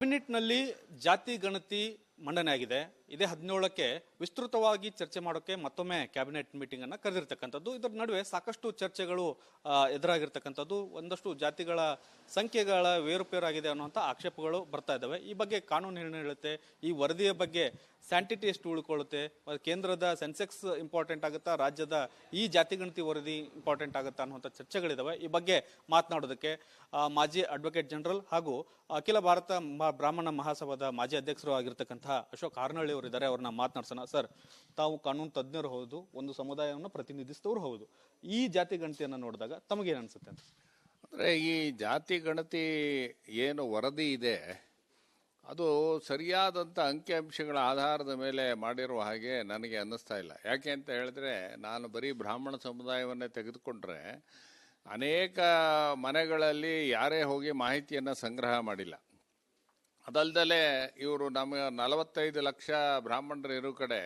ಕ್ಯಾಬಿನೆಟ್ನಲ್ಲಿ ಜಾತಿ ಗಣತಿ ಮಂಡನೆ ಆಗಿದೆ. ಇದೇ 17ಕ್ಕೆ ವಿಸ್ತೃತವಾಗಿ ಚರ್ಚೆ ಮಾಡೋಕೆ ಮತ್ತೊಮ್ಮೆ ಕ್ಯಾಬಿನೆಟ್ ಮೀಟಿಂಗ್ ಅನ್ನ ಕರೆದಿರ್ತಕ್ಕಂಥದ್ದು. ಇದರ ನಡುವೆ ಸಾಕಷ್ಟು ಚರ್ಚೆಗಳು ಎದುರಾಗಿರ್ತಕ್ಕಂಥದ್ದು. ಒಂದಷ್ಟು ಜಾತಿಗಳ ಸಂಖ್ಯೆಗಳ ಏರುಪೇರಾಗಿದೆ ಅನ್ನುವಂಥ ಆಕ್ಷೇಪಗಳು ಬರ್ತಾ ಇದ್ದಾವೆ. ಈ ಬಗ್ಗೆ ಕಾನೂನು ಏನು ಹೇಳುತ್ತೆ, ಈ ವರದಿಯ ಬಗ್ಗೆ ಸ್ಯಾಂಟಿಟಿ ಎಷ್ಟು ಉಳ್ಕೊಳ್ಳುತ್ತೆ, ಕೇಂದ್ರದ ಸೆನ್ಸೆಕ್ಸ್ ಇಂಪಾರ್ಟೆಂಟ್ ಆಗುತ್ತಾ, ರಾಜ್ಯದ ಈ ಜಾತಿ ಗಣತಿ ವರದಿ ಇಂಪಾರ್ಟೆಂಟ್ ಆಗುತ್ತಾ ಅನ್ನುವಂಥ ಚರ್ಚೆಗಳಿದಾವೆ. ಈ ಬಗ್ಗೆ ಮಾತನಾಡೋದಕ್ಕೆ ಮಾಜಿ ಅಡ್ವೊಕೇಟ್ ಜನರಲ್ ಹಾಗೂ ಅಖಿಲ ಭಾರತ ಬ್ರಾಹ್ಮಣ ಮಹಾಸಭಾದ ಮಾಜಿ ಅಧ್ಯಕ್ಷರು ಆಗಿರ್ತಕ್ಕಂತಹ ಅಶೋಕ್ ಹಾರ್ನಳ್ಳಿ ಅವರು ಇದ್ದಾರೆ. ಅವ್ರನ್ನ ಮಾತನಾಡ್ಸೋಣ. ಸರ್, ತಾವು ಕಾನೂನು ತಜ್ಞರು ಹೌದು, ಒಂದು ಸಮುದಾಯವನ್ನು ಪ್ರತಿನಿಧಿಸಿದವರು ಹೌದು. ಈ ಜಾತಿ ಗಣತಿಯನ್ನು ನೋಡಿದಾಗ ತಮಗೇನು ಅನ್ಸುತ್ತೆ ಅಂತ? ಅಂದರೆ ಈ ಜಾತಿ ಗಣತಿ ಏನು ವರದಿ ಇದೆ ಅದು ಸರಿಯಾದಂಥ ಅಂಕಿಅಂಶಗಳ ಆಧಾರದ ಮೇಲೆ ಮಾಡಿರುವ ಹಾಗೆ ನನಗೆ ಅನ್ನಿಸ್ತಾ ಇಲ್ಲ. ಯಾಕೆ ಅಂತ ಹೇಳಿದ್ರೆ, ನಾನು ಬರೀ ಬ್ರಾಹ್ಮಣ ಸಮುದಾಯವನ್ನೇ ತೆಗೆದುಕೊಂಡ್ರೆ ಅನೇಕ ಮನೆಗಳಲ್ಲಿ ಯಾರೇ ಹೋಗಿ ಮಾಹಿತಿಯನ್ನು ಸಂಗ್ರಹ ಮಾಡಿಲ್ಲ. ಅದಲ್ದಲೇ ಇವರು ನಮ್ಮ 45 ಲಕ್ಷ ಬ್ರಾಹ್ಮಣರು ಇರೋ ಕಡೆ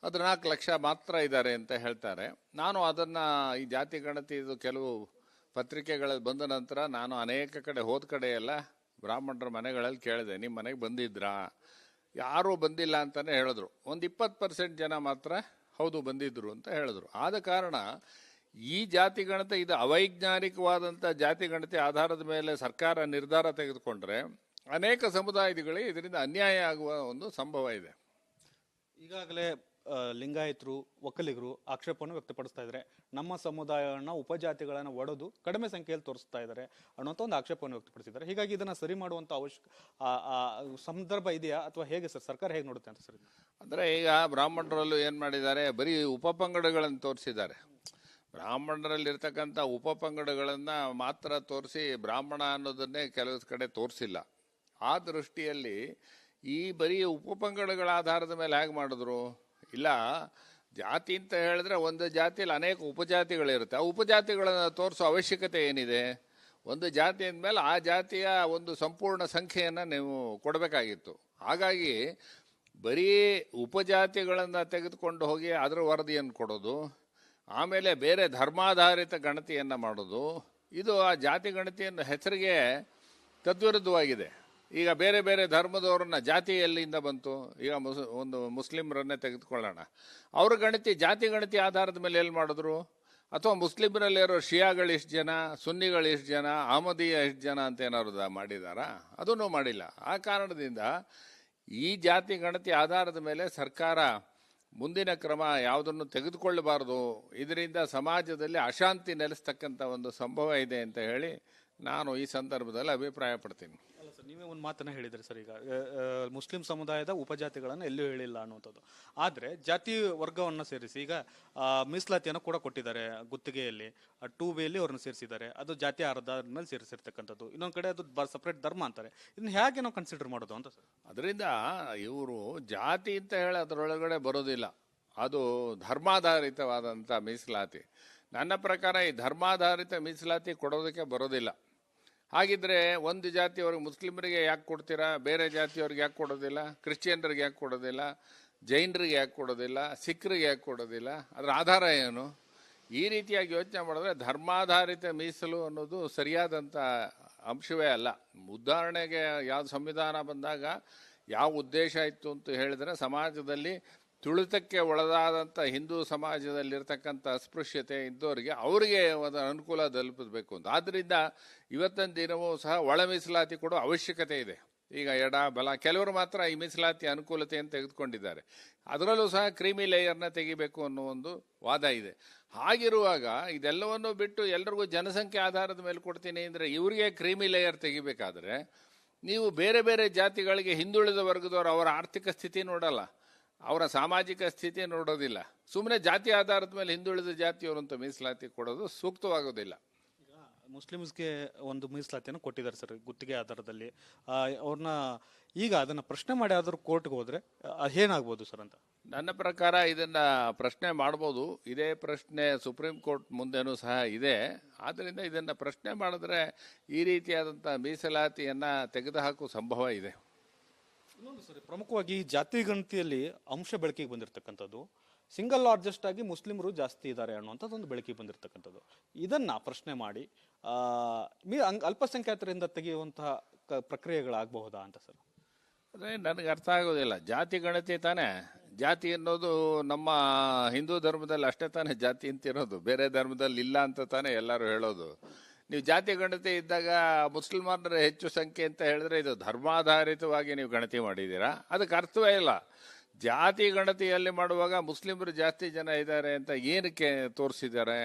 14 ಲಕ್ಷ ಮಾತ್ರ ಇದ್ದಾರೆ ಅಂತ ಹೇಳ್ತಾರೆ. ನಾನು ಅದನ್ನು ಈ ಜಾತಿ ಗಣತಿ ಇದು ಕೆಲವು ಪತ್ರಿಕೆಗಳಲ್ಲಿ ಬಂದ ನಂತರ ನಾನು ಅನೇಕ ಕಡೆ ಹೋದ ಕಡೆ ಎಲ್ಲ ಬ್ರಾಹ್ಮಣರ ಮನೆಗಳಲ್ಲಿ ಕೇಳಿದೆ, ನಿಮ್ಮ ಮನೆಗೆ ಬಂದಿದ್ರಾ? ಯಾರೂ ಬಂದಿಲ್ಲ ಅಂತಲೇ ಹೇಳಿದ್ರು. ಒಂದು 20% ಜನ ಮಾತ್ರ ಹೌದು ಬಂದಿದ್ರು ಅಂತ ಹೇಳಿದ್ರು. ಆದ ಕಾರಣ ಈ ಜಾತಿ ಗಣತಿ ಇದು ಅವೈಜ್ಞಾನಿಕವಾದಂಥ ಜಾತಿ ಗಣತಿ ಆಧಾರದ ಮೇಲೆ ಸರ್ಕಾರ ನಿರ್ಧಾರ ತೆಗೆದುಕೊಂಡ್ರೆ ಅನೇಕ ಸಮುದಾಯಗಳಿಗೆ ಇದರಿಂದ ಅನ್ಯಾಯ ಆಗುವ ಒಂದು ಸಂಭವ ಇದೆ. ಈಗಾಗಲೇ ಲಿಂಗಾಯತರು, ಒಕ್ಕಲಿಗರು ಆಕ್ಷೇಪವನ್ನು ವ್ಯಕ್ತಪಡಿಸ್ತಾ ಇದ್ದಾರೆ. ನಮ್ಮ ಸಮುದಾಯವನ್ನು ಉಪಜಾತಿಗಳನ್ನು ಒಡೆದು ಕಡಿಮೆ ಸಂಖ್ಯೆಯಲ್ಲಿ ತೋರಿಸ್ತಾ ಇದ್ದಾರೆ ಅನ್ನುವಂಥ ಒಂದು ಆಕ್ಷೇಪವನ್ನು ವ್ಯಕ್ತಪಡಿಸಿದ್ದಾರೆ. ಹೀಗಾಗಿ ಇದನ್ನ ಸರಿ ಮಾಡುವಂಥ ಸಂದರ್ಭ ಇದೆಯಾ ಅಥವಾ ಹೇಗೆ ಸರ್, ಸರ್ಕಾರ ಹೇಗೆ ನೋಡುತ್ತೆ ಅಂತ ಸರ್? ಅಂದರೆ ಈಗ ಬ್ರಾಹ್ಮಣರಲ್ಲೂ ಏನು ಮಾಡಿದ್ದಾರೆ, ಬರೀ ಉಪಪಂಗಡಗಳನ್ನು ತೋರಿಸಿದ್ದಾರೆ. ಬ್ರಾಹ್ಮಣರಲ್ಲಿರ್ತಕ್ಕಂಥ ಉಪಪಂಗಡಗಳನ್ನು ಮಾತ್ರ ತೋರಿಸಿ ಬ್ರಾಹ್ಮಣ ಅನ್ನೋದನ್ನೇ ಕೆಲವು ಕಡೆ ತೋರಿಸಿಲ್ಲ. ಆ ದೃಷ್ಟಿಯಲ್ಲಿ ಈ ಬರೀ ಉಪಪಂಗಡಗಳ ಆಧಾರದ ಮೇಲೆ ಹೇಗೆ ಮಾಡಿದ್ರು? ಇಲ್ಲ, ಜಾತಿ ಅಂತ ಹೇಳಿದ್ರೆ ಒಂದು ಜಾತಿಯಲ್ಲಿ ಅನೇಕ ಉಪಜಾತಿಗಳಿರುತ್ತೆ. ಆ ಉಪಜಾತಿಗಳನ್ನು ತೋರಿಸೋ ಅವಶ್ಯಕತೆ ಏನಿದೆ? ಒಂದು ಜಾತಿ ಅಂದಮೇಲೆ ಆ ಜಾತಿಯ ಒಂದು ಸಂಪೂರ್ಣ ಸಂಖ್ಯೆಯನ್ನು ನೀವು ಕೊಡಬೇಕಾಗಿತ್ತು. ಹಾಗಾಗಿ ಬರೀ ಉಪಜಾತಿಗಳನ್ನು ತೆಗೆದುಕೊಂಡು ಹೋಗಿ ಅದರ ವರದಿಯನ್ನು ಕೊಡೋದು, ಆಮೇಲೆ ಬೇರೆ ಧರ್ಮಾಧಾರಿತ ಗಣತಿಯನ್ನು ಮಾಡೋದು, ಇದು ಆ ಜಾತಿ ಗಣತಿಯನ್ನು ಹೆಸರಿಗೆ ತದ್ವಿರುದ್ಧವಾಗಿದೆ. ಈಗ ಬೇರೆ ಬೇರೆ ಧರ್ಮದವರನ್ನ ಜಾತಿ ಎಲ್ಲಿಂದ ಬಂತು? ಈಗ ಒಂದು ಮುಸ್ಲಿಮರನ್ನೇ ತೆಗೆದುಕೊಳ್ಳೋಣ, ಅವ್ರ ಗಣತಿ ಜಾತಿ ಗಣತಿ ಆಧಾರದ ಮೇಲೆ ಎಲ್ಲಿ ಮಾಡಿದ್ರು? ಅಥವಾ ಮುಸ್ಲಿಮರಲ್ಲಿರೋ ಶಿಯಾಗಳು ಎಷ್ಟು ಜನ, ಸುನ್ನಿಗಳು ಎಷ್ಟು ಜನ, ಅಹಮದೀಯ ಎಷ್ಟು ಜನ ಅಂತ ಏನಾದ್ರು ಮಾಡಿದಾರಾ? ಅದನ್ನೂ ಮಾಡಿಲ್ಲ. ಆ ಕಾರಣದಿಂದ ಈ ಜಾತಿ ಗಣತಿ ಆಧಾರದ ಮೇಲೆ ಸರ್ಕಾರ ಮುಂದಿನ ಕ್ರಮ ಯಾವುದನ್ನು ತೆಗೆದುಕೊಳ್ಳಬಾರದು. ಇದರಿಂದ ಸಮಾಜದಲ್ಲಿ ಅಶಾಂತಿ ನೆಲೆಸ್ತಕ್ಕಂಥ ಒಂದು ಸಂಭವ ಇದೆ ಅಂತ ಹೇಳಿ ನಾನು ಈ ಸಂದರ್ಭದಲ್ಲಿ ಅಭಿಪ್ರಾಯ ಪಡ್ತೀನಿ. ಅಲ್ಲ ಸರ್, ನೀವೇ ಒಂದು ಮಾತನ್ನ ಹೇಳಿದ್ರಿ ಸರ್. ಈಗ ಮುಸ್ಲಿಂ ಸಮುದಾಯದ ಉಪಜಾತಿಗಳನ್ನು ಎಲ್ಲೂ ಹೇಳಿಲ್ಲ ಅನ್ನುವಂಥದ್ದು. ಆದರೆ ಜಾತಿ ವರ್ಗವನ್ನು ಸೇರಿಸಿ ಈಗ ಮೀಸಲಾತಿಯನ್ನು ಕೂಡ ಕೊಟ್ಟಿದ್ದಾರೆ. ಗುತ್ತಿಗೆಯಲ್ಲಿ 2Bಯಲ್ಲಿ ಅವ್ರನ್ನ ಸೇರಿಸಿದ್ದಾರೆ. ಅದು ಜಾತಿ ಆಧಾರದ ಮೇಲೆ ಸೇರಿಸಿರ್ತಕ್ಕಂಥದ್ದು. ಇನ್ನೊಂದು ಕಡೆ ಅದು ಸಪ್ರೇಟ್ ಧರ್ಮ ಅಂತಾರೆ. ಇದನ್ನ ಹೇಗೆ ನಾವು ಕನ್ಸಿಡರ್ ಮಾಡೋದು ಅಂತ ಸರ್? ಅದರಿಂದ ಇವರು ಜಾತಿ ಅಂತ ಹೇಳಿ ಅದರೊಳಗಡೆ ಬರೋದಿಲ್ಲ. ಅದು ಧರ್ಮಾಧಾರಿತವಾದಂಥ ಮೀಸಲಾತಿ. ನನ್ನ ಪ್ರಕಾರ ಈ ಧರ್ಮಾಧಾರಿತ ಮೀಸಲಾತಿ ಕೊಡೋದಕ್ಕೆ ಬರೋದಿಲ್ಲ. ಹಾಗಿದ್ರೆ ಒಂದು ಜಾತಿಯವ್ರಿಗೆ ಮುಸ್ಲಿಮರಿಗೆ ಯಾಕೆ ಕೊಡ್ತೀರಾ, ಬೇರೆ ಜಾತಿಯವ್ರಿಗೆ ಯಾಕೆ ಕೊಡೋದಿಲ್ಲ? ಕ್ರಿಶ್ಚಿಯನ್ರಿಗೆ ಯಾಕೆ ಕೊಡೋದಿಲ್ಲ? ಜೈನರಿಗೆ ಯಾಕೆ ಕೊಡೋದಿಲ್ಲ? ಸಿಖ್ರಿಗೆ ಯಾಕೆ ಕೊಡೋದಿಲ್ಲ? ಅದರ ಆಧಾರ ಏನು? ಈ ರೀತಿಯಾಗಿ ಯೋಚನೆ ಮಾಡಿದ್ರೆ ಧರ್ಮಾಧಾರಿತ ಮೀಸಲು ಅನ್ನೋದು ಸರಿಯಾದಂಥ ಅಂಶವೇ ಅಲ್ಲ. ಉದಾಹರಣೆಗೆ ಯಾವ ಸಂವಿಧಾನ ಬಂದಾಗ ಯಾವ ಉದ್ದೇಶ ಇತ್ತು ಅಂತ ಹೇಳಿದ್ರೆ, ಸಮಾಜದಲ್ಲಿ ತುಳಿತಕ್ಕೆ ಒಳಗಾದಂಥ ಹಿಂದೂ ಸಮಾಜದಲ್ಲಿರ್ತಕ್ಕಂಥ ಅಸ್ಪೃಶ್ಯತೆ ಇದ್ದವರಿಗೆ ಅವರಿಗೆ ಒಂದು ಅನುಕೂಲ ತಲುಪಬೇಕು ಅಂತ. ಆದ್ದರಿಂದ ಇವತ್ತಿನ ದಿನವೂ ಸಹ ಒಳ ಮೀಸಲಾತಿ ಕೊಡೋ ಅವಶ್ಯಕತೆ ಇದೆ. ಈಗ ಎಡ ಬಲ ಕೆಲವರು ಮಾತ್ರ ಈ ಮೀಸಲಾತಿ ಅನುಕೂಲತೆಯನ್ನು ತೆಗೆದುಕೊಂಡಿದ್ದಾರೆ. ಅದರಲ್ಲೂ ಸಹ ಕ್ರೀಮಿ ಲೇಯರ್ನ ತೆಗಿಬೇಕು ಅನ್ನೋ ಒಂದು ವಾದ ಇದೆ. ಹಾಗಿರುವಾಗ ಇದೆಲ್ಲವನ್ನೂ ಬಿಟ್ಟು ಎಲ್ರಿಗೂ ಜನಸಂಖ್ಯೆ ಆಧಾರದ ಮೇಲೆ ಕೊಡ್ತೀನಿ ಅಂದರೆ ಇವರಿಗೆ ಕ್ರೀಮಿ ಲೇಯರ್ ತೆಗಿಬೇಕಾದ್ರೆ ನೀವು ಬೇರೆ ಬೇರೆ ಜಾತಿಗಳಿಗೆ ಹಿಂದುಳಿದ ವರ್ಗದವರು ಅವರ ಆರ್ಥಿಕ ಸ್ಥಿತಿ ನೋಡಲ್ಲ, ಅವರ ಸಾಮಾಜಿಕ ಸ್ಥಿತಿ ನೋಡೋದಿಲ್ಲ. ಸುಮ್ಮನೆ ಜಾತಿ ಆಧಾರದ ಮೇಲೆ ಹಿಂದುಳಿದ ಜಾತಿಯವರು ಅಂತ ಮೀಸಲಾತಿ ಕೊಡೋದು ಸೂಕ್ತವಾಗೋದಿಲ್ಲ. ಈಗ ಮುಸ್ಲಿಮ್ಸ್ಗೆ ಒಂದು ಮೀಸಲಾತಿಯನ್ನು ಕೊಟ್ಟಿದ್ದಾರೆ ಸರ್ ಗುತ್ತಿಗೆ ಆಧಾರದಲ್ಲಿ. ಅವ್ರನ್ನ ಈಗ ಅದನ್ನ ಪ್ರಶ್ನೆ ಮಾಡಿ ಆದರೂ ಕೋರ್ಟ್ಗೆ ಹೋದ್ರೆ ಏನಾಗ್ಬೋದು ಸರ್ ಅಂತ? ನನ್ನ ಪ್ರಕಾರ ಇದನ್ನ ಪ್ರಶ್ನೆ ಮಾಡ್ಬೋದು. ಇದೇ ಪ್ರಶ್ನೆ ಸುಪ್ರೀಂ ಕೋರ್ಟ್ ಮುಂದೆನೂ ಸಹ ಇದೆ. ಆದ್ದರಿಂದ ಇದನ್ನ ಪ್ರಶ್ನೆ ಮಾಡಿದ್ರೆ ಈ ರೀತಿಯಾದಂಥ ಮೀಸಲಾತಿಯನ್ನ ತೆಗೆದುಹಾಕುವ ಸಂಭವ ಇದೆ. ಇನ್ನೊಂದು ಸರಿ, ಪ್ರಮುಖವಾಗಿ ಜಾತಿ ಗಣತಿಯಲ್ಲಿ ಅಂಶ ಬೆಳಕಿಗೆ ಬಂದಿರತಕ್ಕಂಥದ್ದು ಸಿಂಗಲ್ ಲಾರ್ಜೆಸ್ಟ್ ಆಗಿ ಮುಸ್ಲಿಮರು ಜಾಸ್ತಿ ಇದ್ದಾರೆ ಅನ್ನುವಂಥದ್ದೊಂದು ಬೆಳಕಿಗೆ ಬಂದಿರತಕ್ಕಂಥದ್ದು. ಇದನ್ನ ಪ್ರಶ್ನೆ ಮಾಡಿ ಅಲ್ಪಸಂಖ್ಯಾತರಿಂದ ತೆಗೆಯುವಂತಹ ಪ್ರಕ್ರಿಯೆಗಳಾಗಬಹುದಾ ಅಂತ ಸರ್? ಅಂದರೆ ನನಗೆ ಅರ್ಥ ಆಗೋದಿಲ್ಲ. ಜಾತಿ ಗಣತಿ ತಾನೇ, ಜಾತಿ ಅನ್ನೋದು ನಮ್ಮ ಹಿಂದೂ ಧರ್ಮದಲ್ಲಿ ಅಷ್ಟೇ ತಾನೇ ಜಾತಿ ಅಂತಿರೋದು, ಬೇರೆ ಧರ್ಮದಲ್ಲಿ ಇಲ್ಲ ಅಂತ ತಾನೇ ಎಲ್ಲರೂ ಹೇಳೋದು. ನೀವು ಜಾತಿ ಗಣತಿ ಇದ್ದಾಗ ಮುಸ್ಲಿಮರ ಹೆಚ್ಚು ಸಂಖ್ಯೆ ಅಂತ ಹೇಳಿದ್ರೆ ಇದು ಧರ್ಮಾಧಾರಿತವಾಗಿ ನೀವು ಗಣತಿ ಮಾಡಿದ್ದೀರಾ, ಅದಕ್ಕೆ ಅರ್ಥವೇ ಇಲ್ಲ. ಜಾತಿ ಗಣತಿಯಲ್ಲಿ ಮಾಡುವಾಗ ಮುಸ್ಲಿಮರು ಜಾಸ್ತಿ ಜನ ಇದ್ದಾರೆ ಅಂತ ಏನಕ್ಕೆ ತೋರಿಸಿದ್ದಾರೆ?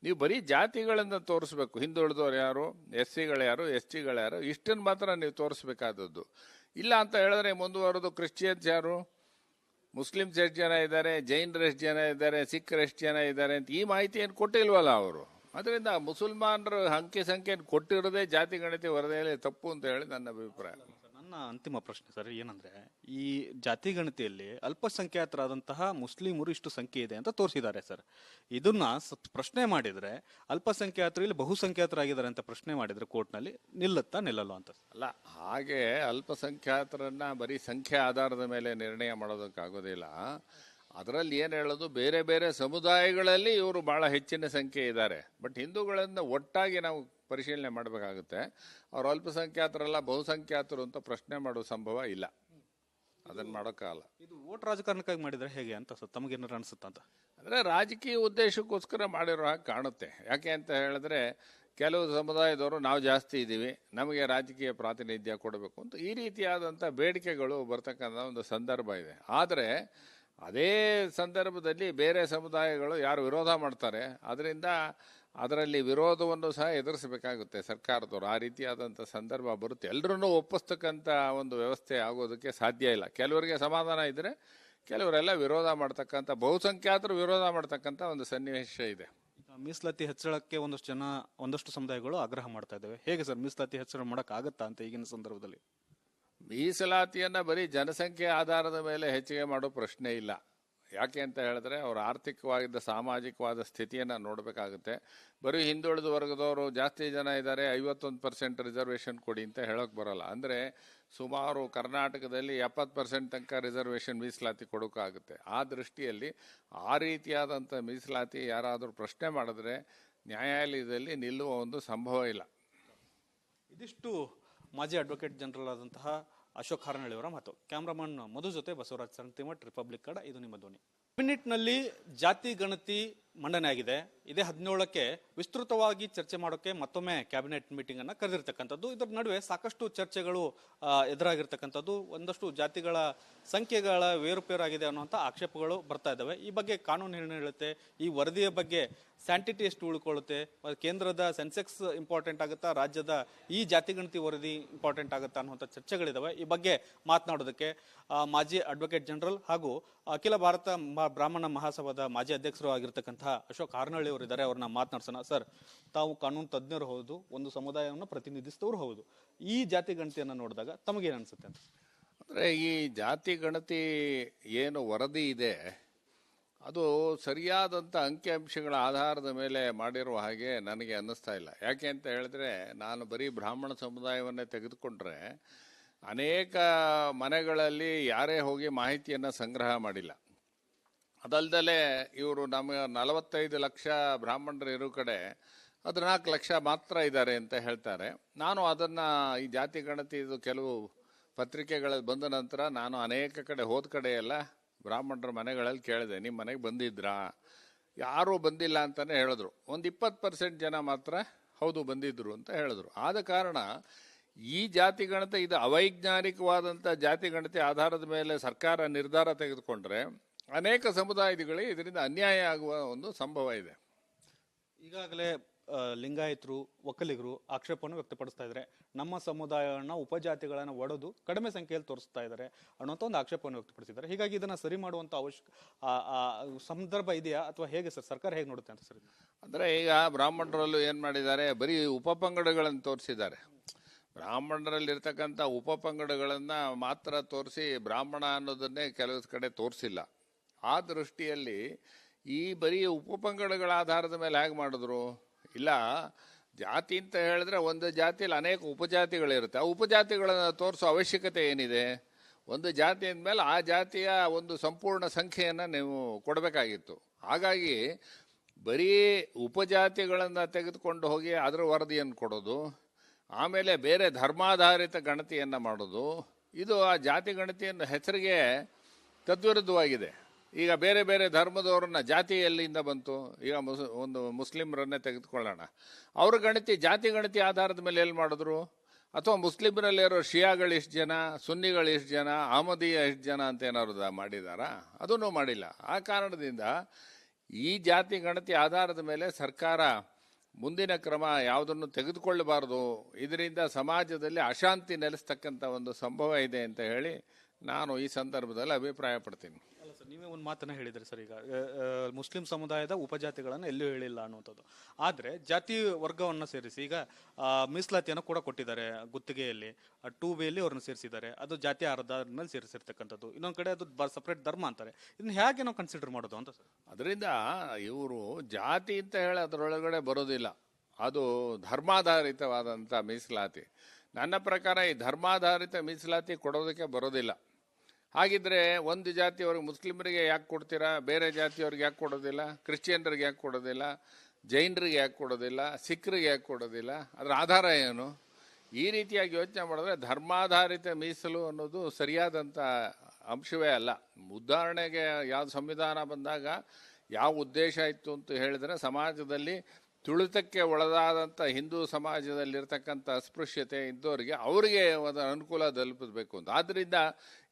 ನೀವು ಬರೀ ಜಾತಿಗಳನ್ನು ತೋರಿಸ್ಬೇಕು. ಹಿಂದುಳಿದವ್ರು ಯಾರು, SC ಗಳು ಯಾರು, ST ಗಳು ಯಾರು, ಇಷ್ಟನ್ನು ಮಾತ್ರ ನೀವು ತೋರಿಸ್ಬೇಕಾದದ್ದು. ಇಲ್ಲ ಅಂತ ಹೇಳಿದ್ರೆ ಮುಂದುವರೆದು ಕ್ರಿಶ್ಚಿಯನ್ಸ್ ಯಾರು, ಮುಸ್ಲಿಮ್ಸ್ ಎಷ್ಟು ಜನ ಇದ್ದಾರೆ, ಜೈನರು ಎಷ್ಟು ಜನ ಇದ್ದಾರೆ, ಸಿಖ್ರು ಎಷ್ಟು ಜನ ಇದ್ದಾರೆ ಅಂತ ಈ ಮಾಹಿತಿಯನ್ನು ಕೊಟ್ಟಿಲ್ವಲ್ಲ ಅವರು. ಅದರಿಂದ ಮುಸಲ್ಮಾನರು ಅಂಕಿ ಸಂಖ್ಯೆಯನ್ನು ಕೊಟ್ಟಿರೋದೇ ಜಾತಿ ಗಣತಿ ವರದಿಯಲ್ಲಿ ತಪ್ಪು ಅಂತ ಹೇಳಿ ನನ್ನ ಅಭಿಪ್ರಾಯ. ನನ್ನ ಅಂತಿಮ ಪ್ರಶ್ನೆ ಸರ್ ಏನಂದ್ರೆ, ಈ ಜಾತಿ ಗಣತಿಯಲ್ಲಿ ಅಲ್ಪಸಂಖ್ಯಾತರಾದಂತಹ ಮುಸ್ಲಿಮರು ಇಷ್ಟು ಸಂಖ್ಯೆ ಇದೆ ಅಂತ ತೋರಿಸಿದ್ದಾರೆ ಸರ್. ಇದನ್ನ ಪ್ರಶ್ನೆ ಮಾಡಿದ್ರೆ ಅಲ್ಪಸಂಖ್ಯಾತರು ಇಲ್ಲಿ ಬಹುಸಂಖ್ಯಾತರಾಗಿದ್ದಾರೆ ಅಂತ ಪ್ರಶ್ನೆ ಮಾಡಿದ್ರೆ ಕೋರ್ಟ್ನಲ್ಲಿ ನಿಲ್ಲುತ್ತಾ ನಿಲ್ಲಲ್ಲ ಅಂತ? ಅಲ್ಲ, ಹಾಗೆ ಅಲ್ಪಸಂಖ್ಯಾತರನ್ನ ಬರೀ ಸಂಖ್ಯೆ ಆಧಾರದ ಮೇಲೆ ನಿರ್ಣಯ ಮಾಡೋದಕ್ಕಾಗೋದಿಲ್ಲ. ಅದರಲ್ಲಿ ಏನು ಹೇಳೋದು, ಬೇರೆ ಬೇರೆ ಸಮುದಾಯಗಳಲ್ಲಿ ಇವರು ಬಹಳ ಹೆಚ್ಚಿನ ಸಂಖ್ಯೆ ಇದ್ದಾರೆ. ಬಟ್ ಹಿಂದೂಗಳಿಂದ ಒಟ್ಟಾಗಿ ನಾವು ಪರಿಶೀಲನೆ ಮಾಡಬೇಕಾಗುತ್ತೆ. ಅವ್ರು ಅಲ್ಪಸಂಖ್ಯಾತರಲ್ಲ ಬಹುಸಂಖ್ಯಾತರು ಅಂತ ಪ್ರಶ್ನೆ ಮಾಡೋ ಸಂಭವ ಇಲ್ಲ, ಅದನ್ನ ಮಾಡೋಕ್ಕಾಗಲ್ಲ. ಇದು ವೋಟ್ ರಾಜಕಾರಣಕ್ಕಾಗಿ ಮಾಡಿದ್ರೆ ಹೇಗೆ ಅಂತ ಸರ್ ತಮಗೇನಾರು ಅನಿಸುತ್ತಾ ಅಂತ? ಅಂದರೆ ರಾಜಕೀಯ ಉದ್ದೇಶಕ್ಕೋಸ್ಕರ ಮಾಡಿರೋ ಹಾಗೆ ಕಾಣುತ್ತೆ. ಯಾಕೆ ಅಂತ ಹೇಳಿದ್ರೆ ಕೆಲವು ಸಮುದಾಯದವರು ನಾವು ಜಾಸ್ತಿ ಇದ್ದೀವಿ, ನಮಗೆ ರಾಜಕೀಯ ಪ್ರಾತಿನಿಧ್ಯ ಕೊಡಬೇಕು ಅಂತ ಈ ರೀತಿಯಾದಂಥ ಬೇಡಿಕೆಗಳು ಬರ್ತಕ್ಕಂಥ ಒಂದು ಸಂದರ್ಭ ಇದೆ. ಆದರೆ ಅದೇ ಸಂದರ್ಭದಲ್ಲಿ ಬೇರೆ ಸಮುದಾಯಗಳು ಯಾರು ವಿರೋಧ ಮಾಡ್ತಾರೆ, ಅದರಿಂದ ಅದರಲ್ಲಿ ವಿರೋಧವನ್ನು ಸಹ ಎದುರಿಸಬೇಕಾಗುತ್ತೆ ಸರ್ಕಾರದವರು. ಆ ರೀತಿಯಾದಂಥ ಸಂದರ್ಭ ಬರುತ್ತೆ. ಎಲ್ಲರನ್ನೂ ಒಪ್ಪಿಸ್ತಕ್ಕಂಥ ಒಂದು ವ್ಯವಸ್ಥೆ ಆಗೋದಕ್ಕೆ ಸಾಧ್ಯ ಇಲ್ಲ. ಕೆಲವರಿಗೆ ಸಮಾಧಾನ ಇದ್ದರೆ ಕೆಲವರೆಲ್ಲ ವಿರೋಧ ಮಾಡ್ತಕ್ಕಂಥ, ಬಹುಸಂಖ್ಯಾತರು ವಿರೋಧ ಮಾಡ್ತಕ್ಕಂಥ ಒಂದು ಸನ್ನಿವೇಶ ಇದೆ. ಮೀಸಲಾತಿ ಹೆಚ್ಚಳಕ್ಕೆ ಒಂದಷ್ಟು ಸಮುದಾಯಗಳು ಆಗ್ರಹ ಮಾಡ್ತಾ ಇದ್ದಾವೆ. ಹೇಗೆ ಸರ್ ಮೀಸಲಾತಿ ಹೆಚ್ಚಳ ಮಾಡೋಕ್ಕಾಗತ್ತಾ ಅಂತ ಈಗಿನ ಸಂದರ್ಭದಲ್ಲಿ? ಮೀಸಲಾತಿಯನ್ನು ಬರೀ ಜನಸಂಖ್ಯೆ ಆಧಾರದ ಮೇಲೆ ಹೆಚ್ಚಿಗೆ ಮಾಡೋ ಪ್ರಶ್ನೆ ಇಲ್ಲ. ಯಾಕೆ ಅಂತ ಹೇಳಿದ್ರೆ ಅವರ ಆರ್ಥಿಕವಾಗಿದ್ದ ಸಾಮಾಜಿಕವಾದ ಸ್ಥಿತಿಯನ್ನು ನೋಡಬೇಕಾಗುತ್ತೆ. ಬರೀ ಹಿಂದುಳಿದ ವರ್ಗದವರು ಜಾಸ್ತಿ ಜನ ಇದ್ದಾರೆ, 51% ರಿಸರ್ವೇಷನ್ ಕೊಡಿ ಅಂತ ಹೇಳೋಕೆ ಬರೋಲ್ಲ. ಅಂದರೆ ಸುಮಾರು ಕರ್ನಾಟಕದಲ್ಲಿ 70% ತನಕ ರಿಸರ್ವೇಷನ್ ಮೀಸಲಾತಿ ಕೊಡೋಕ್ಕಾಗುತ್ತೆ. ಆ ದೃಷ್ಟಿಯಲ್ಲಿ ಆ ರೀತಿಯಾದಂಥ ಮೀಸಲಾತಿ ಯಾರಾದರೂ ಪ್ರಶ್ನೆ ಮಾಡಿದ್ರೆ ನ್ಯಾಯಾಲಯದಲ್ಲಿ ನಿಲ್ಲುವ ಒಂದು ಸಂಭವ ಇಲ್ಲ. ಇದಿಷ್ಟು ಮಾಜಿ ಅಡ್ವೊಕೇಟ್ ಜನರಲ್ ಆದಂತಹ ಅಶೋಕ್ ಹಾರನಹಳ್ಳಿ ಅವರ ಮಾತು. ಕ್ಯಾಮ್ರಾಮನ್ ಮಧು ಜೊತೆ ಬಸವರಾಜ್ ಸಂತಿಮಠ್, ರಿಪಬ್ಲಿಕ್ ಕನ್ನಡ. ಇದು ನಿಮ್ಮ ಧ್ವನಿ. ಕ್ಯಾಬಿನೆಟ್ನಲ್ಲಿ ಜಾತಿ ಗಣತಿ ಮಂಡನೆ ಆಗಿದೆ. ಇದೇ 17ಕ್ಕೆ ವಿಸ್ತೃತವಾಗಿ ಚರ್ಚೆ ಮಾಡೋಕೆ ಮತ್ತೊಮ್ಮೆ ಕ್ಯಾಬಿನೆಟ್ ಮೀಟಿಂಗ್ ಅನ್ನ ಕರೆದಿರ್ತಕ್ಕಂಥದ್ದು. ಇದರ ನಡುವೆ ಸಾಕಷ್ಟು ಚರ್ಚೆಗಳು ಎದುರಾಗಿರ್ತಕ್ಕಂಥದ್ದು. ಒಂದಷ್ಟು ಜಾತಿಗಳ ಸಂಖ್ಯೆಗಳ ಏರುಪೇರಾಗಿದೆ ಅನ್ನುವಂಥ ಆಕ್ಷೇಪಗಳು ಬರ್ತಾ ಇದ್ದಾವೆ. ಈ ಬಗ್ಗೆ ಕಾನೂನು ಏನು ಹೇಳುತ್ತೆ, ಈ ವರದಿಯ ಬಗ್ಗೆ ಸ್ಯಾಂಟಿಟಿ ಎಷ್ಟು ಉಳ್ಕೊಳ್ಳುತ್ತೆ, ಕೇಂದ್ರದ ಸೆನ್ಸೆಕ್ಸ್ ಇಂಪಾರ್ಟೆಂಟ್ ಆಗುತ್ತಾ, ರಾಜ್ಯದ ಈ ಜಾತಿ ಗಣತಿ ವರದಿ ಇಂಪಾರ್ಟೆಂಟ್ ಆಗುತ್ತಾ ಅನ್ನುವಂಥ ಚರ್ಚೆಗಳಿದಾವೆ. ಈ ಬಗ್ಗೆ ಮಾತನಾಡೋದಕ್ಕೆ ಮಾಜಿ ಅಡ್ವೊಕೇಟ್ ಜನರಲ್ ಹಾಗೂ ಅಖಿಲ ಭಾರತ ಬ್ರಾಹ್ಮಣ ಮಹಾಸಭಾದ ಮಾಜಿ ಅಧ್ಯಕ್ಷರು ಆಗಿರ್ತಕ್ಕಂಥ ಅಶೋಕ್ ಹಾರನಹಳ್ಳಿ ಅವರು ಇದ್ದಾರೆ. ಅವ್ರನ್ನ ಮಾತನಾಡ್ಸೋಣ. ಸರ್, ತಾವು ಕಾನೂನು ತಜ್ಞರು ಹೌದು, ಒಂದು ಸಮುದಾಯವನ್ನು ಪ್ರತಿನಿಧಿಸಿದವರು ಹೌದು. ಈ ಜಾತಿ ಗಣತಿಯನ್ನು ನೋಡಿದಾಗ ತಮಗೇನು ಅನ್ಸುತ್ತೆ ಅಂತ? ಅಂದರೆ ಈ ಜಾತಿ ಗಣತಿ ಏನು ವರದಿ ಇದೆ ಅದು ಸರಿಯಾದಂಥ ಅಂಕಿಅಂಶಗಳ ಆಧಾರದ ಮೇಲೆ ಮಾಡಿರುವ ಹಾಗೆ ನನಗೆ ಅನ್ನಿಸ್ತಾ ಇಲ್ಲ. ಯಾಕೆ ಅಂತ ಹೇಳಿದ್ರೆ ನಾನು ಬರೀ ಬ್ರಾಹ್ಮಣ ಸಮುದಾಯವನ್ನೇ ತೆಗೆದುಕೊಂಡ್ರೆ ಅನೇಕ ಮನೆಗಳಲ್ಲಿ ಯಾರೇ ಹೋಗಿ ಮಾಹಿತಿಯನ್ನು ಸಂಗ್ರಹ ಮಾಡಿಲ್ಲ. ಅದಲ್ದಲೇ ಇವರು ನಮ್ಮ 45 ಲಕ್ಷ ಬ್ರಾಹ್ಮಣರು ಇರೋ ಕಡೆ 14 ಲಕ್ಷ ಮಾತ್ರ ಇದ್ದಾರೆ ಅಂತ ಹೇಳ್ತಾರೆ. ನಾನು ಅದನ್ನು ಈ ಜಾತಿ ಗಣತಿ ಇದು ಕೆಲವು ಪತ್ರಿಕೆಗಳಲ್ಲಿ ಬಂದ ನಂತರ ನಾನು ಅನೇಕ ಕಡೆ ಹೋದ ಕಡೆ ಎಲ್ಲ ಬ್ರಾಹ್ಮಣರ ಮನೆಗಳಲ್ಲಿ ಕೇಳಿದೆ, ನಿಮ್ಮ ಮನೆಗೆ ಬಂದಿದ್ರಾ? ಯಾರೂ ಬಂದಿಲ್ಲ ಅಂತಲೇ ಹೇಳಿದ್ರು. ಒಂದು 20% ಜನ ಮಾತ್ರ ಹೌದು ಬಂದಿದ್ರು ಅಂತ ಹೇಳಿದ್ರು. ಆದ ಕಾರಣ ಈ ಜಾತಿ ಗಣತಿ ಇದು ಅವೈಜ್ಞಾನಿಕವಾದಂಥ ಜಾತಿ ಗಣತಿ ಆಧಾರದ ಮೇಲೆ ಸರ್ಕಾರ ನಿರ್ಧಾರ ತೆಗೆದುಕೊಂಡ್ರೆ ಅನೇಕ ಸಮುದಾಯಗಳಿಗೆ ಇದರಿಂದ ಅನ್ಯಾಯ ಆಗುವ ಒಂದು ಸಂಭವ ಇದೆ. ಈಗಾಗಲೇ ಲಿಂಗಾಯತರು, ಒಕ್ಕಲಿಗರು ಆಕ್ಷೇಪವನ್ನು ವ್ಯಕ್ತಪಡಿಸ್ತಾ ಇದ್ದಾರೆ. ನಮ್ಮ ಸಮುದಾಯವನ್ನು ಉಪಜಾತಿಗಳನ್ನು ಒಡೆದು ಕಡಿಮೆ ಸಂಖ್ಯೆಯಲ್ಲಿ ತೋರಿಸ್ತಾ ಇದ್ದಾರೆ ಅನ್ನುವಂಥ ಒಂದು ಆಕ್ಷೇಪವನ್ನು ವ್ಯಕ್ತಪಡಿಸಿದ್ದಾರೆ. ಹೀಗಾಗಿ ಇದನ್ನು ಸರಿ ಮಾಡುವಂಥ ಸಂದರ್ಭ ಇದೆಯಾ ಅಥವಾ ಹೇಗೆ ಸರ್, ಸರ್ಕಾರ ಹೇಗೆ ನೋಡುತ್ತೆ ಅಂತ ಸರ್? ಅಂದರೆ ಈಗ ಬ್ರಾಹ್ಮಣರಲ್ಲೂ ಏನು ಮಾಡಿದ್ದಾರೆ, ಬರೀ ಉಪಪಂಗಡಗಳನ್ನು ತೋರಿಸಿದ್ದಾರೆ. ಬ್ರಾಹ್ಮಣರಲ್ಲಿರ್ತಕ್ಕಂಥ ಉಪಪಂಗಡಗಳನ್ನು ಮಾತ್ರ ತೋರಿಸಿ ಬ್ರಾಹ್ಮಣ ಅನ್ನೋದನ್ನೇ ಕೆಲವು ಕಡೆ ತೋರಿಸಿಲ್ಲ. ಆ ದೃಷ್ಟಿಯಲ್ಲಿ ಈ ಬರೀ ಉಪಪಂಗಡಗಳ ಆಧಾರದ ಮೇಲೆ ಹೇಗೆ ಮಾಡಿದ್ರು? ಇಲ್ಲ, ಜಾತಿ ಅಂತ ಹೇಳಿದ್ರೆ ಒಂದು ಜಾತಿಯಲ್ಲಿ ಅನೇಕ ಉಪಜಾತಿಗಳಿರುತ್ತೆ. ಆ ಉಪಜಾತಿಗಳನ್ನು ತೋರಿಸೋ ಅವಶ್ಯಕತೆ ಏನಿದೆ? ಒಂದು ಜಾತಿ ಅಂದಮೇಲೆ ಆ ಜಾತಿಯ ಒಂದು ಸಂಪೂರ್ಣ ಸಂಖ್ಯೆಯನ್ನು ನೀವು ಕೊಡಬೇಕಾಗಿತ್ತು. ಹಾಗಾಗಿ ಬರೀ ಉಪಜಾತಿಗಳನ್ನು ತೆಗೆದುಕೊಂಡು ಹೋಗಿ ಅದರ ವರದಿಯನ್ನು ಕೊಡೋದು, ಆಮೇಲೆ ಬೇರೆ ಧರ್ಮಾಧಾರಿತ ಗಣತಿಯನ್ನು ಮಾಡೋದು, ಇದು ಆ ಜಾತಿ ಗಣತಿಯನ್ನು ಹೆಸರಿಗೆ ತದ್ವಿರುದ್ಧವಾಗಿದೆ. ಈಗ ಬೇರೆ ಬೇರೆ ಧರ್ಮದವ್ರನ್ನ ಜಾತಿ ಎಲ್ಲಿಂದ ಬಂತು? ಈಗ ಒಂದು ಮುಸ್ಲಿಮರನ್ನೇ ತೆಗೆದುಕೊಳ್ಳೋಣ, ಅವ್ರ ಗಣತಿ ಜಾತಿ ಗಣತಿ ಆಧಾರದ ಮೇಲೆ ಎಲ್ಲಿ ಮಾಡಿದ್ರು? ಅಥವಾ ಮುಸ್ಲಿಮರಲ್ಲಿರೋ ಶಿಯಾಗಳು ಎಷ್ಟು ಜನ, ಸುನ್ನಿಗಳು ಎಷ್ಟು ಜನ, ಅಹಮದಿಯ ಎಷ್ಟು ಜನ ಅಂತ ಏನಾದ್ರು ಮಾಡಿದಾರಾ? ಅದನ್ನೂ ಮಾಡಿಲ್ಲ. ಆ ಕಾರಣದಿಂದ ಈ ಜಾತಿ ಗಣತಿ ಆಧಾರದ ಮೇಲೆ ಸರ್ಕಾರ ಮುಂದಿನ ಕ್ರಮ ಯಾವುದನ್ನು ತೆಗೆದುಕೊಳ್ಳಬಾರದು. ಇದರಿಂದ ಸಮಾಜದಲ್ಲಿ ಅಶಾಂತಿ ನೆಲೆಸ್ತಕ್ಕಂಥ ಒಂದು ಸಂಭವ ಇದೆ ಅಂತ ಹೇಳಿ ನಾನು ಈ ಸಂದರ್ಭದಲ್ಲಿ ಅಭಿಪ್ರಾಯ ಪಡ್ತೀನಿ. ಅಲ್ಲ ಸರ್, ನೀವೇ ಒಂದು ಮಾತನ್ನ ಹೇಳಿದ್ರಿ ಸರ್. ಈಗ ಮುಸ್ಲಿಂ ಸಮುದಾಯದ ಉಪಜಾತಿಗಳನ್ನು ಎಲ್ಲೂ ಹೇಳಿಲ್ಲ ಅನ್ನುವಂಥದ್ದು. ಆದರೆ ಜಾತಿ ವರ್ಗವನ್ನು ಸೇರಿಸಿ ಈಗ ಮೀಸಲಾತಿಯನ್ನು ಕೂಡ ಕೊಟ್ಟಿದ್ದಾರೆ. ಗುತ್ತಿಗೆಯಲ್ಲಿ 2Bಯಲ್ಲಿ ಅವ್ರನ್ನ ಸೇರಿಸಿದ್ದಾರೆ. ಅದು ಜಾತಿ ಆಧಾರದ ಮೇಲೆ ಸೇರಿಸಿರ್ತಕ್ಕಂಥದ್ದು. ಇನ್ನೊಂದು ಕಡೆ ಅದು ಸಪ್ರೇಟ್ ಧರ್ಮ ಅಂತಾರೆ. ಇದನ್ನ ಹೇಗೆ ನಾವು ಕನ್ಸಿಡರ್ ಮಾಡೋದು ಅಂತ ಸರ್? ಅದರಿಂದ ಇವರು ಜಾತಿ ಅಂತ ಹೇಳಿ ಅದರೊಳಗಡೆ ಬರೋದಿಲ್ಲ. ಅದು ಧರ್ಮಾಧಾರಿತವಾದಂಥ ಮೀಸಲಾತಿ. ನನ್ನ ಪ್ರಕಾರ ಈ ಧರ್ಮಾಧಾರಿತ ಮೀಸಲಾತಿ ಕೊಡೋದಕ್ಕೆ ಬರೋದಿಲ್ಲ. ಹಾಗಿದ್ರೆ ಒಂದು ಜಾತಿಯವ್ರಿಗೆ ಮುಸ್ಲಿಮರಿಗೆ ಯಾಕೆ ಕೊಡ್ತೀರಾ, ಬೇರೆ ಜಾತಿಯವ್ರಿಗೆ ಯಾಕೆ ಕೊಡೋದಿಲ್ಲ, ಕ್ರಿಶ್ಚಿಯನ್ರಿಗೆ ಯಾಕೆ ಕೊಡೋದಿಲ್ಲ, ಜೈನರಿಗೆ ಯಾಕೆ ಕೊಡೋದಿಲ್ಲ, ಸಿಖ್ರಿಗೆ ಯಾಕೆ ಕೊಡೋದಿಲ್ಲ? ಅದರ ಆಧಾರ ಏನು? ಈ ರೀತಿಯಾಗಿ ಯೋಚನೆ ಮಾಡಿದ್ರೆ ಧರ್ಮಾಧಾರಿತ ಮೀಸಲು ಅನ್ನೋದು ಸರಿಯಾದಂಥ ಅಂಶವೇ ಅಲ್ಲ. ಉದಾಹರಣೆಗೆ ಯಾವ ಸಂವಿಧಾನ ಬಂದಾಗ ಯಾವ ಉದ್ದೇಶ ಇತ್ತು ಅಂತ ಹೇಳಿದ್ರೆ, ಸಮಾಜದಲ್ಲಿ ತುಳಿತಕ್ಕೆ ಒಳಗಾದಂಥ ಹಿಂದೂ ಸಮಾಜದಲ್ಲಿರ್ತಕ್ಕಂಥ ಅಸ್ಪೃಶ್ಯತೆ ಇದ್ದವರಿಗೆ ಅವರಿಗೆ ಅದರ ಅನುಕೂಲ ತಲುಪಬೇಕು ಅಂತ. ಆದ್ದರಿಂದ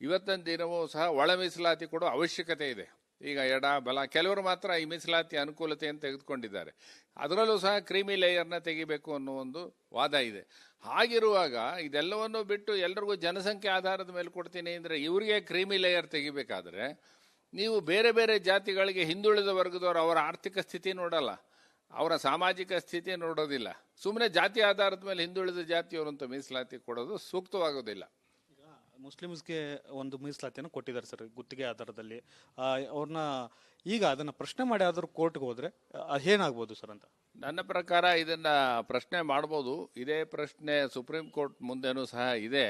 ಇವತ್ತಿನ ದಿನವೂ ಸಹ ಒಳ ಮೀಸಲಾತಿ ಕೊಡೋ ಅವಶ್ಯಕತೆ ಇದೆ. ಈಗ ಎಡ ಬಲ ಕೆಲವರು ಮಾತ್ರ ಈ ಮೀಸಲಾತಿ ಅನುಕೂಲತೆಯನ್ನು ತೆಗೆದುಕೊಂಡಿದ್ದಾರೆ. ಅದರಲ್ಲೂ ಸಹ ಕ್ರೀಮಿ ಲೇಯರ್ನ ತೆಗಿಬೇಕು ಅನ್ನೋ ಒಂದು ವಾದ ಇದೆ. ಹಾಗಿರುವಾಗ ಇದೆಲ್ಲವನ್ನು ಬಿಟ್ಟು ಎಲ್ರಿಗೂ ಜನಸಂಖ್ಯೆ ಆಧಾರದ ಮೇಲೆ ಕೊಡ್ತೀನಿ ಅಂದರೆ ಇವರಿಗೆ ಕ್ರೀಮಿ ಲೇಯರ್ ತೆಗಿಬೇಕಾದ್ರೆ ನೀವು ಬೇರೆ ಬೇರೆ ಜಾತಿಗಳಿಗೆ ಹಿಂದುಳಿದ ವರ್ಗದವರು ಅವರ ಆರ್ಥಿಕ ಸ್ಥಿತಿ ನೋಡಲ್ಲ, ಅವರ ಸಾಮಾಜಿಕ ಸ್ಥಿತಿ ನೋಡೋದಿಲ್ಲ. ಸುಮ್ಮನೆ ಜಾತಿ ಆಧಾರದ ಮೇಲೆ ಹಿಂದುಳಿದ ಜಾತಿಯವರು ಅಂತ ಮೀಸಲಾತಿ ಕೊಡೋದು ಸೂಕ್ತವಾಗೋದಿಲ್ಲ. ಈಗ ಮುಸ್ಲಿಮ್ಸ್ಗೆ ಒಂದು ಮೀಸಲಾತಿಯನ್ನು ಕೊಟ್ಟಿದ್ದಾರೆ ಸರ್ ಗುತ್ತಿಗೆ ಆಧಾರದಲ್ಲಿ. ಅವ್ರನ್ನ ಈಗ ಅದನ್ನು ಪ್ರಶ್ನೆ ಮಾಡಿ ಆದರೂ ಕೋರ್ಟ್ಗೆ ಹೋದರೆ ಏನಾಗ್ಬೋದು ಸರ್ ಅಂತ? ನನ್ನ ಪ್ರಕಾರ ಇದನ್ನ ಪ್ರಶ್ನೆ ಮಾಡ್ಬೋದು. ಇದೇ ಪ್ರಶ್ನೆ ಸುಪ್ರೀಂ ಕೋರ್ಟ್ ಮುಂದೆನೂ ಸಹ ಇದೆ.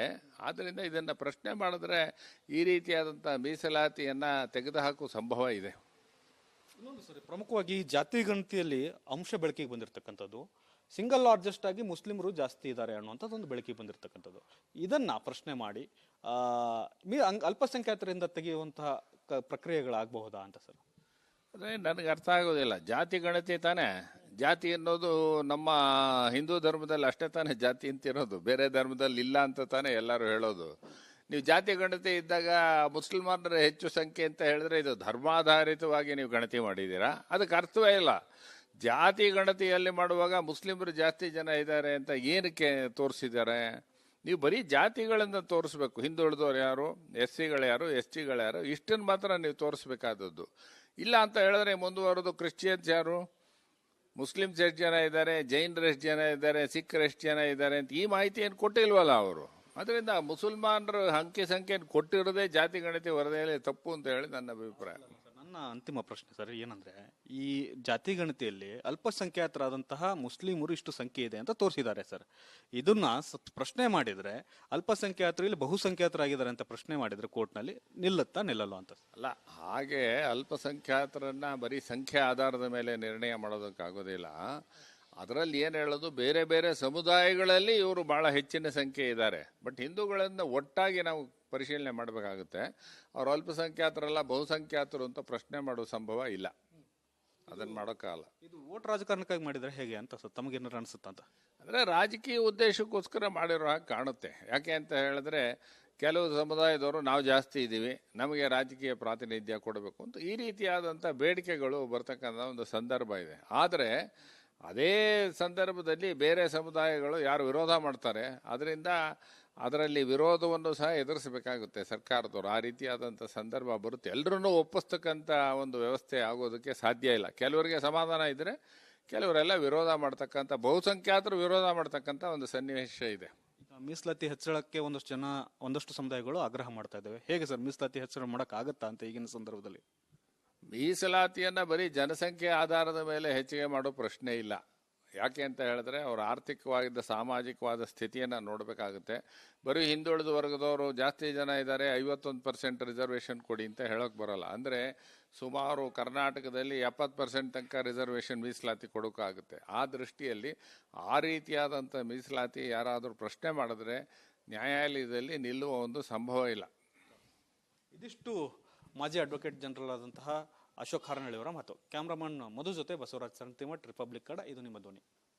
ಆದ್ದರಿಂದ ಇದನ್ನು ಪ್ರಶ್ನೆ ಮಾಡಿದ್ರೆ ಈ ರೀತಿಯಾದಂಥ ಮೀಸಲಾತಿಯನ್ನು ತೆಗೆದುಹಾಕುವ ಸಂಭವ ಇದೆ. ಇನ್ನೊಂದು ಸರಿ ಪ್ರಮುಖವಾಗಿ ಜಾತಿ ಗಣತಿಯಲ್ಲಿ ಅಂಶ ಬೆಳಕಿಗೆ ಬಂದಿರತಕ್ಕಂಥದ್ದು, ಸಿಂಗಲ್ ಲಾರ್ಜೆಸ್ಟ್ ಆಗಿ ಮುಸ್ಲಿಮರು ಜಾಸ್ತಿ ಇದ್ದಾರೆ ಅನ್ನುವಂಥದ್ದು ಒಂದು ಬೆಳಕಿಗೆ ಬಂದಿರತಕ್ಕಂಥದ್ದು. ಇದನ್ನ ಪ್ರಶ್ನೆ ಮಾಡಿ ಅಲ್ಪಸಂಖ್ಯಾತರಿಂದ ತೆಗೆಯುವಂತಹ ಪ್ರಕ್ರಿಯೆಗಳಾಗಬಹುದಾ ಅಂತ ಸರ್? ಅದೇ ನನಗೆ ಅರ್ಥ ಆಗೋದಿಲ್ಲ. ಜಾತಿ ಗಣತಿ ತಾನೇ, ಜಾತಿ ಅನ್ನೋದು ನಮ್ಮ ಹಿಂದೂ ಧರ್ಮದಲ್ಲಿ ಅಷ್ಟೇ ತಾನೇ ಜಾತಿ ಅಂತಿರೋದು, ಬೇರೆ ಧರ್ಮದಲ್ಲಿ ಇಲ್ಲ ಅಂತ ತಾನೇ ಎಲ್ಲರೂ ಹೇಳೋದು. ನೀವು ಜಾತಿ ಗಣತಿ ಇದ್ದಾಗ ಮುಸಲ್ಮಾನರ ಹೆಚ್ಚು ಸಂಖ್ಯೆ ಅಂತ ಹೇಳಿದ್ರೆ ಇದು ಧರ್ಮಾಧಾರಿತವಾಗಿ ನೀವು ಗಣತಿ ಮಾಡಿದ್ದೀರಾ, ಅದಕ್ಕೆ ಅರ್ಥವೇ ಇಲ್ಲ. ಜಾತಿ ಗಣತಿಯಲ್ಲಿ ಮಾಡುವಾಗ ಮುಸ್ಲಿಮರು ಜಾಸ್ತಿ ಜನ ಇದ್ದಾರೆ ಅಂತ ಏನಕ್ಕೆ ತೋರಿಸಿದ್ದಾರೆ? ನೀವು ಬರೀ ಜಾತಿಗಳನ್ನು ತೋರಿಸ್ಬೇಕು. ಹಿಂದುಳಿದವ್ರು ಯಾರು, SCಗಳು ಯಾರು, STಗಳು ಯಾರು, ಇಷ್ಟನ್ನು ಮಾತ್ರ ನೀವು ತೋರಿಸ್ಬೇಕಾದದ್ದು. ಇಲ್ಲ ಅಂತ ಹೇಳಿದ್ರೆ ಮುಂದುವರೆದು ಕ್ರಿಶ್ಚಿಯನ್ಸ್ ಯಾರು, ಮುಸ್ಲಿಮ್ಸ್ ಎಷ್ಟು ಜನ ಇದ್ದಾರೆ, ಜೈನರು ಎಷ್ಟು ಜನ ಇದ್ದಾರೆ, ಸಿಖ್ರು ಎಷ್ಟು ಜನ ಇದ್ದಾರೆ ಅಂತ ಈ ಮಾಹಿತಿಯನ್ನು ಕೊಟ್ಟಿಲ್ವಲ್ಲ ಅವರು. ಅದರಿಂದ ಮುಸಲ್ಮಾನರು ಅಂಕಿ ಸಂಖ್ಯೆಯನ್ನು ಕೊಟ್ಟಿರೋದೇ ಜಾತಿ ಗಣತಿ ವರದಿಯಲ್ಲಿ ತಪ್ಪು ಅಂತ ಹೇಳಿ ನನ್ನ ಅಭಿಪ್ರಾಯ. ನನ್ನ ಅಂತಿಮ ಪ್ರಶ್ನೆ ಸರ್ ಏನಂದ್ರೆ, ಈ ಜಾತಿ ಗಣತಿಯಲ್ಲಿ ಅಲ್ಪಸಂಖ್ಯಾತರಾದಂತಹ ಮುಸ್ಲಿಮರು ಇಷ್ಟು ಸಂಖ್ಯೆ ಇದೆ ಅಂತ ತೋರಿಸಿದ್ದಾರೆ ಸರ್. ಇದನ್ನ ಪ್ರಶ್ನೆ ಮಾಡಿದ್ರೆ ಅಲ್ಪಸಂಖ್ಯಾತರು ಇಲ್ಲಿ ಬಹುಸಂಖ್ಯಾತರಾಗಿದ್ದಾರೆ ಅಂತ ಪ್ರಶ್ನೆ ಮಾಡಿದ್ರೆ ಕೋರ್ಟ್ನಲ್ಲಿ ನಿಲ್ಲುತ್ತಾ ನಿಲ್ಲಲ್ಲ ಅಂತ? ಅಲ್ಲ, ಹಾಗೆ ಅಲ್ಪಸಂಖ್ಯಾತರನ್ನ ಬರೀ ಸಂಖ್ಯೆ ಆಧಾರದ ಮೇಲೆ ನಿರ್ಣಯ ಮಾಡೋದಕ್ಕಾಗೋದಿಲ್ಲ. ಅದರಲ್ಲಿ ಏನು ಹೇಳೋದು, ಬೇರೆ ಬೇರೆ ಸಮುದಾಯಗಳಲ್ಲಿ ಇವರು ಬಹಳ ಹೆಚ್ಚಿನ ಸಂಖ್ಯೆ ಇದ್ದಾರೆ. ಬಟ್ ಹಿಂದೂಗಳನ್ನು ಒಟ್ಟಾಗಿ ನಾವು ಪರಿಶೀಲನೆ ಮಾಡಬೇಕಾಗುತ್ತೆ. ಅವ್ರು ಅಲ್ಪಸಂಖ್ಯಾತರಲ್ಲ ಬಹುಸಂಖ್ಯಾತರು ಅಂತ ಪ್ರಶ್ನೆ ಮಾಡುವ ಸಂಭವ ಇಲ್ಲ. ಅದನ್ನು ಮಾಡೋಕ್ಕಾಗಲ್ಲ. ಇದು ವೋಟ್ ರಾಜಕಾರಣಕ್ಕಾಗಿ ಮಾಡಿದ್ರೆ ಹೇಗೆ ಅಂತ ಸರ್ ತಮಗೇನಾರು ಅನಿಸುತ್ತ ಅಂತ? ಅಂದರೆ ರಾಜಕೀಯ ಉದ್ದೇಶಕ್ಕೋಸ್ಕರ ಮಾಡಿರೋ ಹಾಗೆ ಕಾಣುತ್ತೆ. ಯಾಕೆ ಅಂತ ಹೇಳಿದ್ರೆ ಕೆಲವು ಸಮುದಾಯದವರು ನಾವು ಜಾಸ್ತಿ ಇದ್ದೀವಿ, ನಮಗೆ ರಾಜಕೀಯ ಪ್ರಾತಿನಿಧ್ಯ ಕೊಡಬೇಕು ಅಂತ ಈ ರೀತಿಯಾದಂಥ ಬೇಡಿಕೆಗಳು ಬರ್ತಕ್ಕಂಥ ಒಂದು ಸಂದರ್ಭ ಇದೆ. ಆದರೆ ಅದೇ ಸಂದರ್ಭದಲ್ಲಿ ಬೇರೆ ಸಮುದಾಯಗಳು ಯಾರು ವಿರೋಧ ಮಾಡ್ತಾರೆ, ಅದರಿಂದ ಅದರಲ್ಲಿ ವಿರೋಧವನ್ನು ಸಹ ಎದುರಿಸಬೇಕಾಗುತ್ತೆ ಸರ್ಕಾರದವರು. ಆ ರೀತಿಯಾದಂಥ ಸಂದರ್ಭ ಬರುತ್ತೆ. ಎಲ್ಲರನ್ನೂ ಒಪ್ಪಿಸ್ತಕ್ಕಂಥ ಒಂದು ವ್ಯವಸ್ಥೆ ಆಗೋದಕ್ಕೆ ಸಾಧ್ಯ ಇಲ್ಲ. ಕೆಲವರಿಗೆ ಸಮಾಧಾನ ಇದ್ದರೆ ಕೆಲವರೆಲ್ಲ ವಿರೋಧ ಮಾಡ್ತಕ್ಕಂಥ, ಬಹುಸಂಖ್ಯಾತರು ವಿರೋಧ ಮಾಡ್ತಕ್ಕಂಥ ಒಂದು ಸನ್ನಿವೇಶ ಇದೆ. ಮೀಸಲಾತಿ ಹೆಚ್ಚಳಕ್ಕೆ ಒಂದಷ್ಟು ಸಮುದಾಯಗಳು ಆಗ್ರಹ ಮಾಡ್ತಾ ಇದ್ದಾವೆ. ಹೇಗೆ ಸರ್ ಮೀಸಲಾತಿ ಹೆಚ್ಚಳ ಮಾಡೋಕ್ಕಾಗತ್ತಾ ಅಂತ ಈಗಿನ ಸಂದರ್ಭದಲ್ಲಿ? ಮೀಸಲಾತಿಯನ್ನು ಬರೀ ಜನಸಂಖ್ಯೆ ಆಧಾರದ ಮೇಲೆ ಹೆಚ್ಚಿಗೆ ಮಾಡೋ ಪ್ರಶ್ನೆ ಇಲ್ಲ. ಯಾಕೆ ಅಂತ ಹೇಳಿದ್ರೆ ಅವರ ಆರ್ಥಿಕವಾಗಿದ್ದ ಸಾಮಾಜಿಕವಾದ ಸ್ಥಿತಿಯನ್ನು ನೋಡಬೇಕಾಗುತ್ತೆ. ಬರೀ ಹಿಂದುಳಿದ ವರ್ಗದವರು ಜಾಸ್ತಿ ಜನ ಇದ್ದಾರೆ, 51% ರಿಸರ್ವೇಷನ್ ಕೊಡಿ ಅಂತ ಹೇಳೋಕೆ ಬರೋಲ್ಲ. ಅಂದರೆ ಸುಮಾರು ಕರ್ನಾಟಕದಲ್ಲಿ 70% ತನಕ ರಿಸರ್ವೇಷನ್ ಮೀಸಲಾತಿ ಕೊಡೋಕ್ಕಾಗುತ್ತೆ. ಆ ದೃಷ್ಟಿಯಲ್ಲಿ ಆ ರೀತಿಯಾದಂಥ ಮೀಸಲಾತಿ ಯಾರಾದರೂ ಪ್ರಶ್ನೆ ಮಾಡಿದ್ರೆ ನ್ಯಾಯಾಲಯದಲ್ಲಿ ನಿಲ್ಲುವ ಒಂದು ಸಂಭವ ಇಲ್ಲ. ಇದಿಷ್ಟು ಮಾಜಿ ಅಡ್ವೊಕೇಟ್ ಜನರಲ್ ಆದಂತಹ ಅಶೋಕ್ ಹಾರನಹಳ್ಳಿ ಅವರ ಮಾತು. ಕ್ಯಾಮ್ರಾಮನ್ ಮಧು ಜೊತೆ ಬಸವರಾಜ್ ಸಂತಿಮಠ್, ರಿಪಬ್ಲಿಕ್ ಕನ್ನಡ, ಇದು ನಿಮ್ಮ ಧ್ವನಿ.